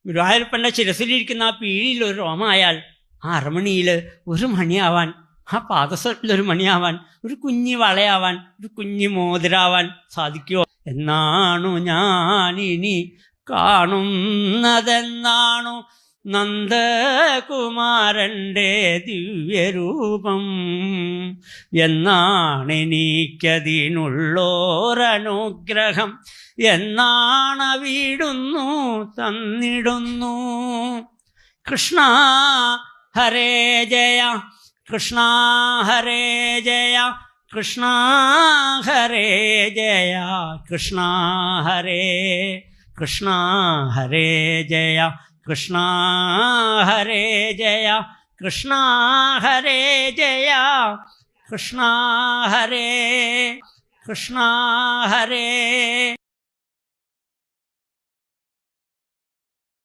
ഗുരുവായൂരപ്പൻ്റെ ശിരസിലിരിക്കുന്ന ആ പീഴിയിൽ ഒരു രോമായാൽ ആ അരമണിയിൽ ഒരു മണിയാവാൻ, ആ പാദസരത്തിലൊരു മണിയാവാൻ, ഒരു കുഞ്ഞി വളയാവാൻ, ഒരു കുഞ്ഞി മോതിരാവാൻ സാധിക്കുമോ? എന്നാണു ഞാനിനി കാണുന്നതെന്നാണു നന്ദകുമാരൻ്റെ ദിവ്യരൂപം. എന്നാണെനിക്കതിനുള്ളോരനുഗ്രഹം, എന്നാണവിടുന്നു തന്നിടുന്നു. കൃഷ്ണ ഹരേ ജയ, കൃഷ്ണ ഹരേ ജയ, കൃഷ്ണ ഹരേ ജയ, കൃഷ്ണ ഹരേ, കൃഷ്ണ ഹരേ ജയ, കൃഷ്ണ ഹരേ ജയ, കൃഷ്ണ ഹരേ ജയ, കൃഷ്ണ ഹരേ, കൃഷ്ണ ഹരേ.